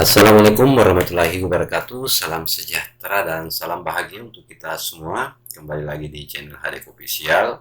Assalamualaikum warahmatullahi wabarakatuh. Salam sejahtera dan salam bahagia untuk kita semua. Kembali lagi di channel Hadek Official.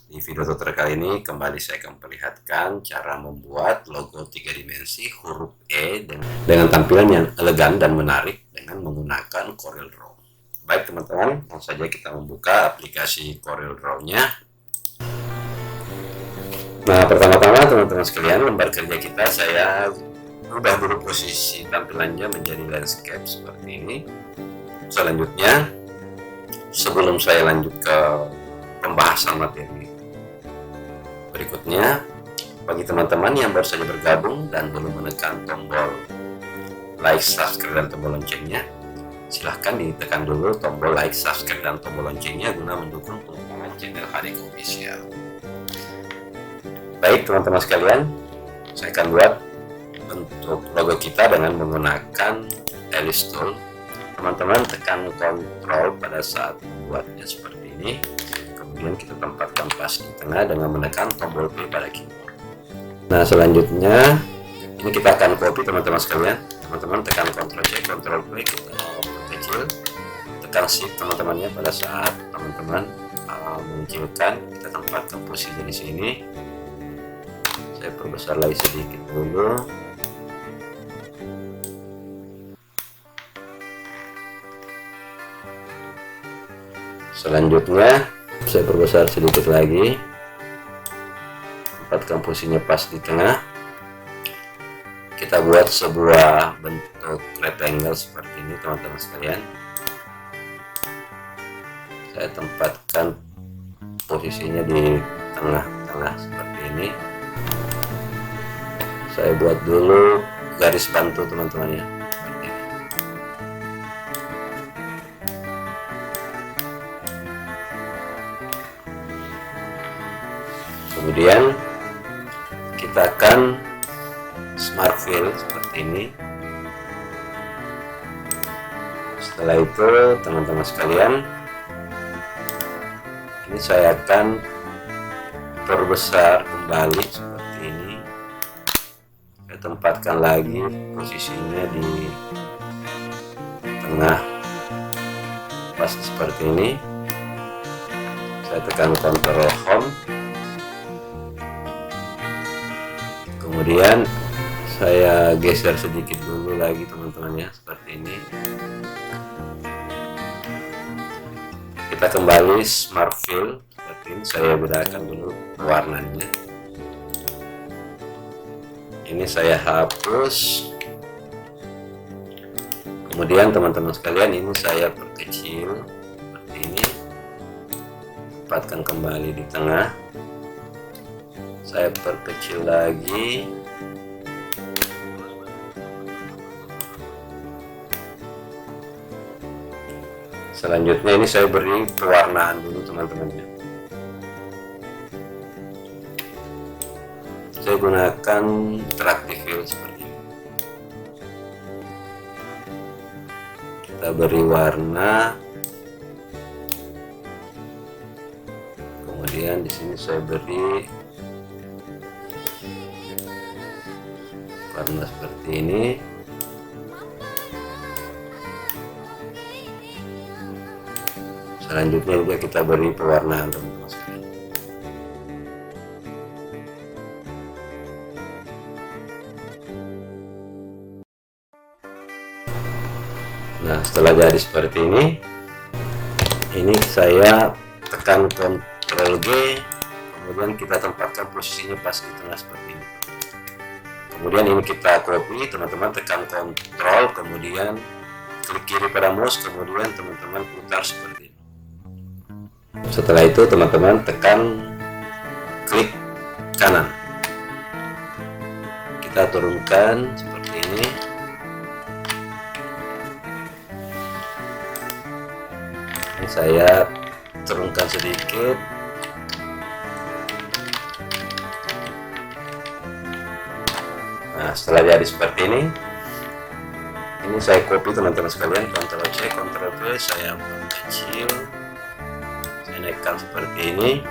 Di video tutorial kali ini kembali saya akan perlihatkan cara membuat logo 3 dimensi huruf E dengan tampilan yang elegan dan menarik dengan menggunakan CorelDRAW. Baik teman-teman, langsung saja kita membuka aplikasi CorelDRAW-nya. Nah, pertama-tama teman-teman sekalian, lembar kerja kita saya ubah dulu posisi tampilannya menjadi landscape seperti ini. Selanjutnya, sebelum saya lanjut ke pembahasan materi berikutnya, bagi teman-teman yang baru saja bergabung dan belum menekan tombol like, subscribe, dan tombol loncengnya, silahkan ditekan dulu tombol like, subscribe, dan tombol loncengnya guna mendukung pengembangan channel Hadek Official. Baik teman-teman sekalian, saya akan buat bentuk logo kita dengan menggunakan Alias Tool. Teman-teman tekan Ctrl pada saat membuatnya seperti ini, kemudian kita tempatkan pas di tengah dengan menekan tombol P pada keyboard. Nah, selanjutnya ini kita akan copy teman-teman sekalian. Teman-teman tekan Ctrl C, Ctrl V, kita perkecil, tekan Shift teman-temannya pada saat teman-teman mengecilkan, kita tempatkan posisi di sini. Saya perbesar lagi sedikit dulu. Selanjutnya saya perbesar sedikit lagi, tempatkan posisinya pas di tengah. Kita buat sebuah bentuk rectangle seperti ini teman-teman sekalian. Saya tempatkan posisinya di tengah-tengah seperti ini. Saya buat dulu garis bantu teman-teman ya. Kemudian kita akan smart fill seperti ini. Setelah itu teman-teman sekalian, ini saya akan perbesar kembali seperti ini. Saya tempatkan lagi posisinya di tengah pas seperti ini. Saya tekan Ctrl Home. Kemudian saya geser sedikit dulu lagi teman-teman ya, seperti ini. Kita kembali smart fill seperti ini. Saya bedakan dulu warnanya. Ini saya hapus. Kemudian teman-teman sekalian, ini saya perkecil seperti ini. Tempatkan kembali di tengah. Saya perkecil lagi. Selanjutnya ini saya beri pewarnaan dulu teman-teman ya. Saya gunakan interactive fill seperti ini. Kita beri warna. Kemudian di sini saya beri warna seperti ini. Selanjutnya juga kita beri pewarnaan teman-teman sekalian. Nah, setelah jadi seperti ini saya tekan Ctrl G, kemudian kita tempatkan posisinya pas di tengah seperti ini. Kemudian ini kita copy, teman-teman tekan Ctrl, kemudian klik kiri pada mouse, kemudian teman-teman putar seperti ini. Setelah itu teman-teman tekan klik kanan. Kita turunkan seperti ini. Ini saya turunkan sedikit. Nah, setelah jadi seperti ini saya copy teman-teman sekalian, Ctrl C, Ctrl V, saya perkecil, saya naikkan seperti ini,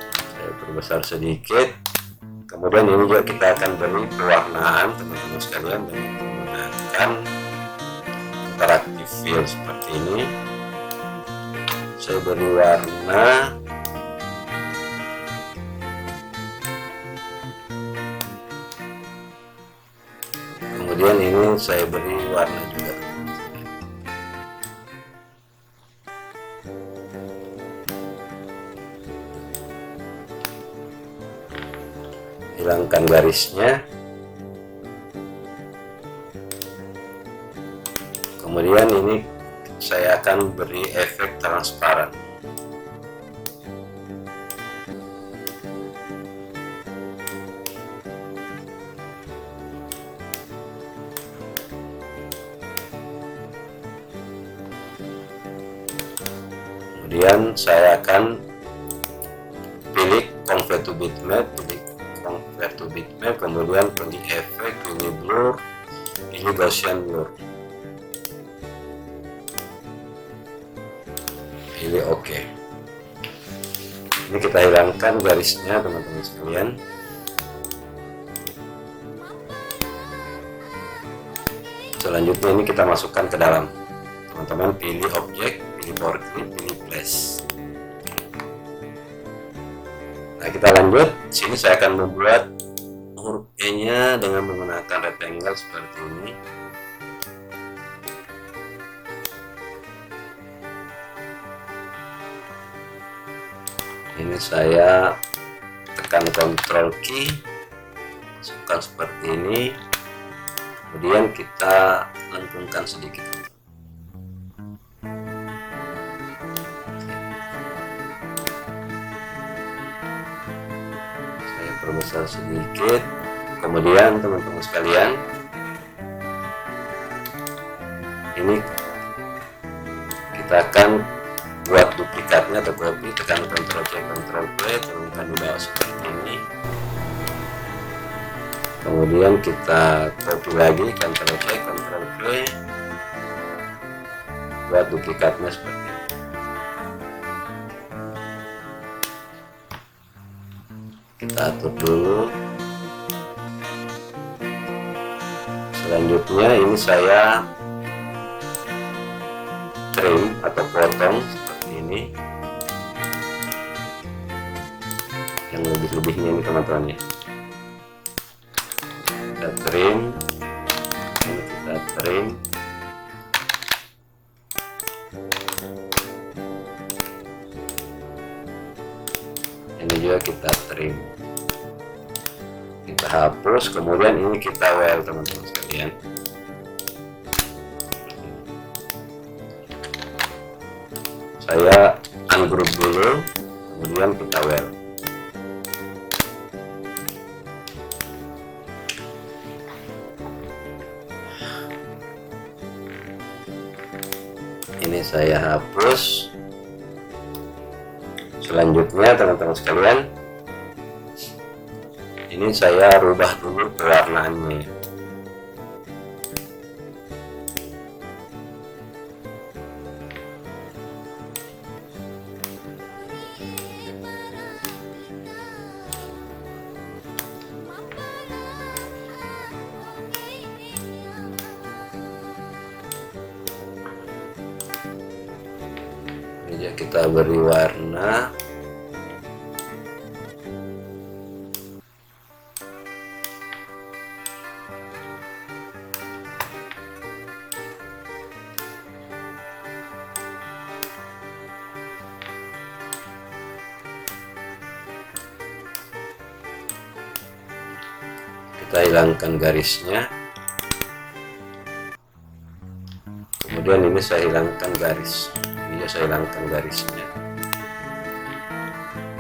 saya perbesar sedikit, Kemudian ini juga kita akan beri pewarnaan teman-teman sekalian dengan menggunakan interactive fill seperti ini. Saya beri warna kemudian ini saya beri warna juga. Hilangkan garisnya, kemudian ini saya akan beri efek transparan. Kemudian saya akan pilih convert to bitmap, kemudian pilih efek, pilih blur, pilih Gaussian blur, pilih OK. Ini kita hilangkan garisnya teman-teman sekalian. Selanjutnya ini kita masukkan ke dalam. Teman-teman pilih objek, pilih power clip, pilih place. Nah, kita lanjut. Sini saya akan membuat huruf E-nya dengan menggunakan rectangle seperti ini. Ini saya tekan Ctrl key, masukkan seperti ini. Kemudian kita lengkungkan sedikit. Perbesar sedikit. Kemudian teman-teman sekalian, ini kita akan buat duplikatnya atau copy, tekan Ctrl C Ctrl V, turunkan di bawah seperti ini. Kemudian kita copy lagi, Ctrl C Ctrl V, buat duplikatnya seperti ini. Kita atur dulu. Selanjutnya ini saya trim atau potong seperti ini. Yang lebih-lebihnya ini teman-teman ya. Kita trim. Ini kita trim. Ini juga kita trim. Kita hapus, kemudian ini kita well teman-teman sekalian. Saya ungroup dulu, kemudian kita well. Ini saya hapus. Selanjutnya teman-teman sekalian, ini saya rubah dulu pewarnaannya. Ini kita beri warna. Kita hilangkan garisnya, kemudian ini saya hilangkan garis, ini saya hilangkan garisnya.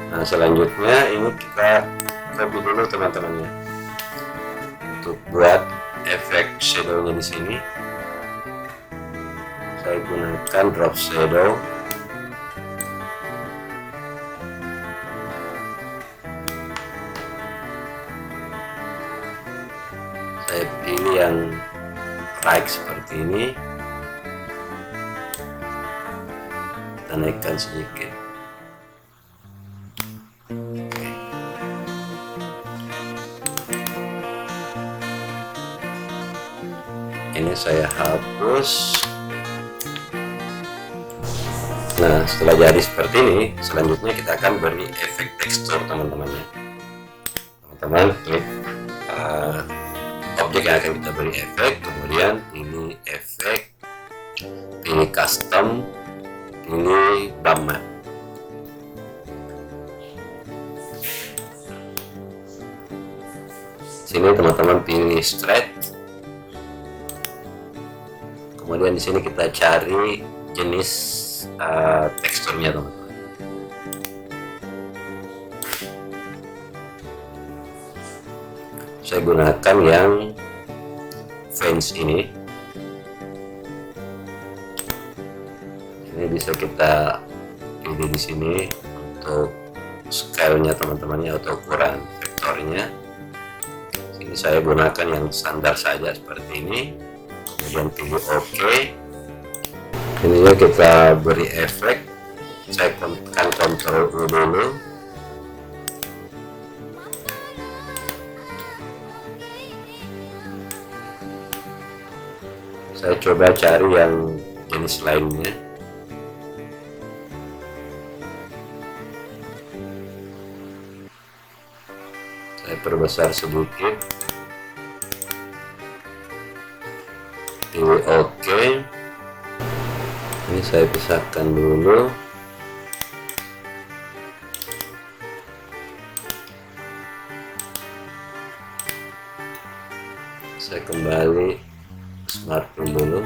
Nah, selanjutnya ini kita copy dulu teman-teman ya, untuk buat efek shadownya di sini. Saya gunakan drop shadow. Saya pilih yang right seperti ini, kita naikkan sedikit. Ini saya hapus. Nah, setelah jadi seperti ini, selanjutnya kita akan beri efek tekstur teman-teman ya. Teman-teman klik objek yang akan kita beri efek, kemudian ini efek, pilih custom, pilih bump map. Sini teman-teman pilih straight, kemudian di sini kita cari jenis teksturnya teman-teman. Saya gunakan yang fence ini bisa kita pilih di sini untuk scale-nya teman-teman atau ukuran vektornya. Ini saya gunakan yang standar saja seperti ini, kemudian pilih OK. Ini ya kita beri efek, saya tekan Ctrl U dulu. Saya coba cari yang jenis lainnya. Saya perbesar sedikit, pilih OK. Ini saya pisahkan dulu. Saya kembali smart tool dulu.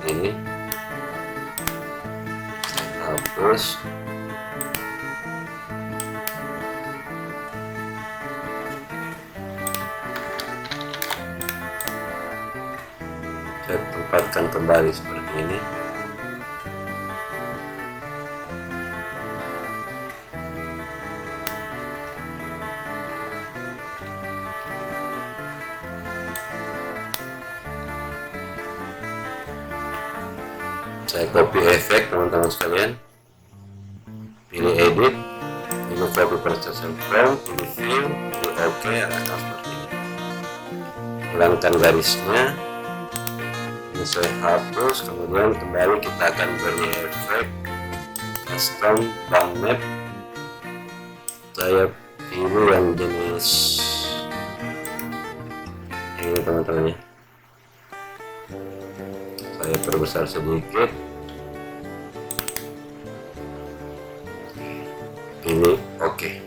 Ini hapus. Saya tempatkan kembali seperti ini. Saya copy efek teman-teman sekalian, pilih edit, pilih copy precision frame, pilih fill, pilih OK, akan seperti ini. Hilangkan garisnya. Ini saya hapus, kemudian kembali kita akan beri efek custom bump map. Saya pilih yang jenis ini teman-teman ya. Saya perbesar sedikit, pilih OK.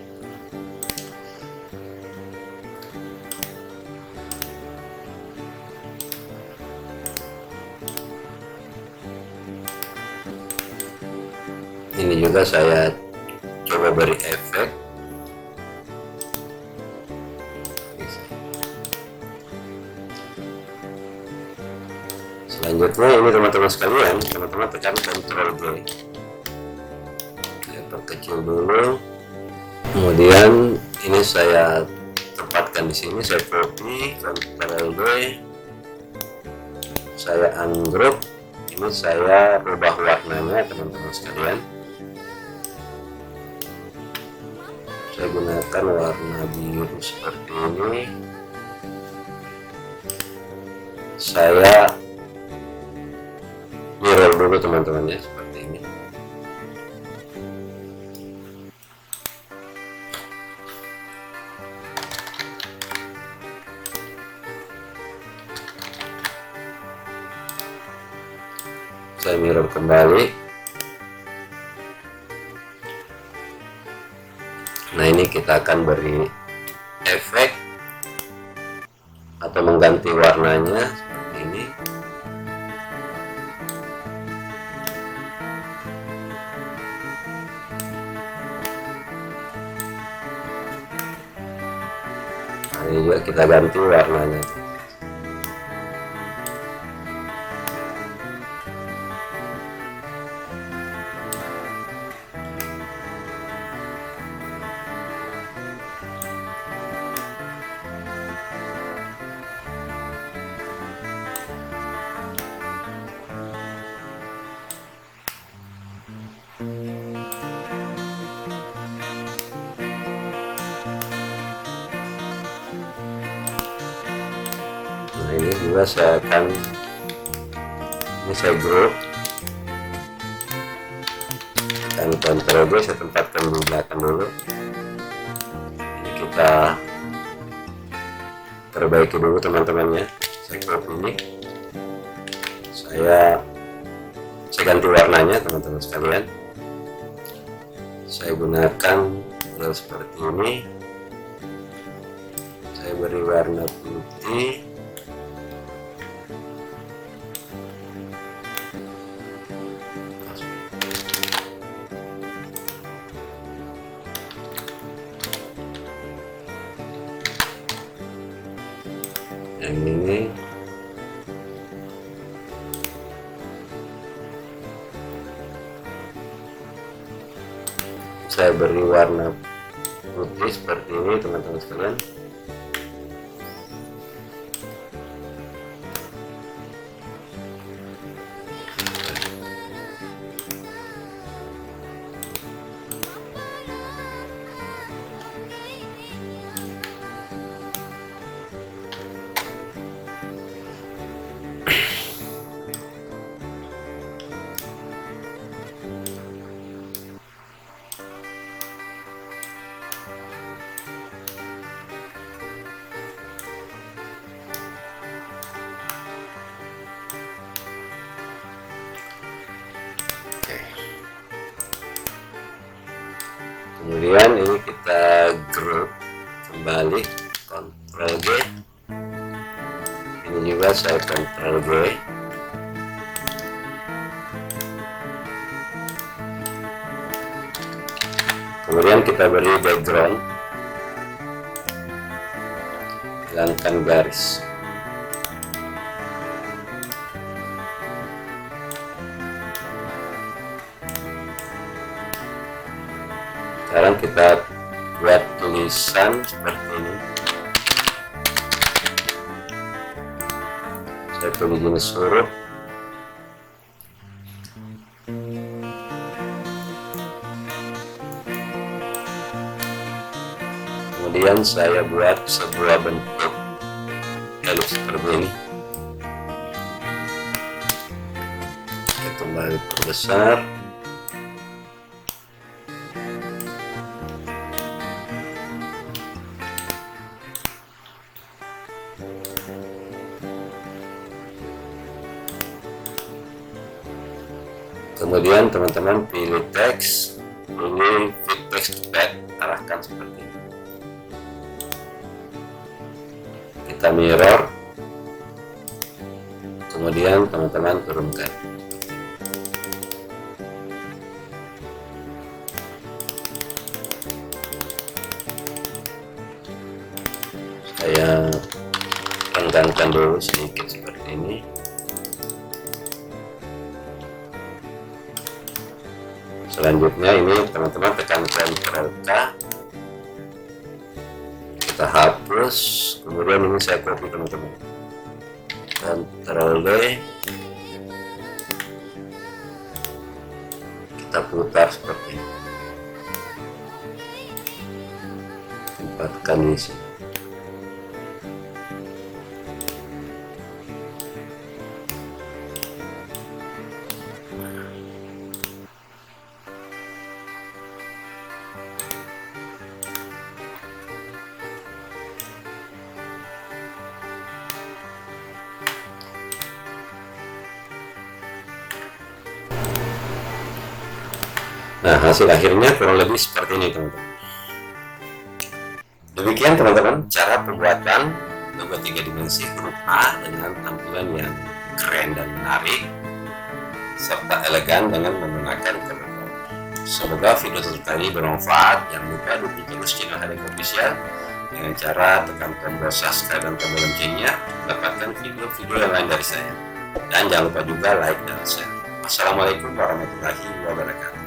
Ini juga saya coba beri efek. Selanjutnya ini teman-teman sekalian, teman-teman tekan Ctrl G. Saya perkecil dulu. Kemudian ini saya tempatkan di sini, saya copy, Ctrl V. Saya ungroup. Ini saya ubah warnanya teman-teman sekalian. Saya gunakan warna biru seperti ini. Saya mirror dulu teman-teman ya, seperti ini. Saya mirror kembali. Nah, ini kita akan beri efek atau mengganti warnanya seperti ini. Nah, ini juga kita ganti warnanya. juga saya akan, ini saya grup, dan Ctrl G saya tempatkan di belakang dulu. Ini kita perbaiki dulu teman-teman ya. Saya grup ini, saya ganti warnanya teman-teman sekalian. Saya gunakan seperti ini, saya beri warna putih, yang ini saya beri warna putih seperti ini teman-teman sekalian. Kemudian ini kita grup kembali, Ctrl G, ini juga saya Ctrl G, kemudian kita beri background, hilangkan garis. Sekarang kita buat tulisan seperti ini. Saya pilih jenis huruf. Kemudian saya buat sebuah bentuk elips seperti ini. Saya kembali perbesar. Kemudian teman-teman pilih teks, pilih fit text to pad, arahkan seperti ini. Kita mirror, kemudian teman-teman turunkan. Saya renggangkan dulu sedikit seperti ini. Selanjutnya ini teman-teman tekan Ctrl K, kita hapus, kemudian ini saya copy teman-teman, Ctrl D, kita putar seperti ini, tempatkan di sini. Nah, hasil akhirnya kurang lebih seperti ini teman-teman. Demikian teman-teman cara pembuatan logo 3 dimensi huruf A dengan tampilan yang keren dan menarik serta elegan dengan menggunakan color. Semoga video tutorial ini bermanfaat. Jangan lupa dukung terus channel Hadeng Official dengan cara tekan tombol subscribe dan tombol loncengnya dapatkan video-video yang lain dari saya. Dan jangan lupa juga like dan share. Assalamualaikum warahmatullahi wabarakatuh.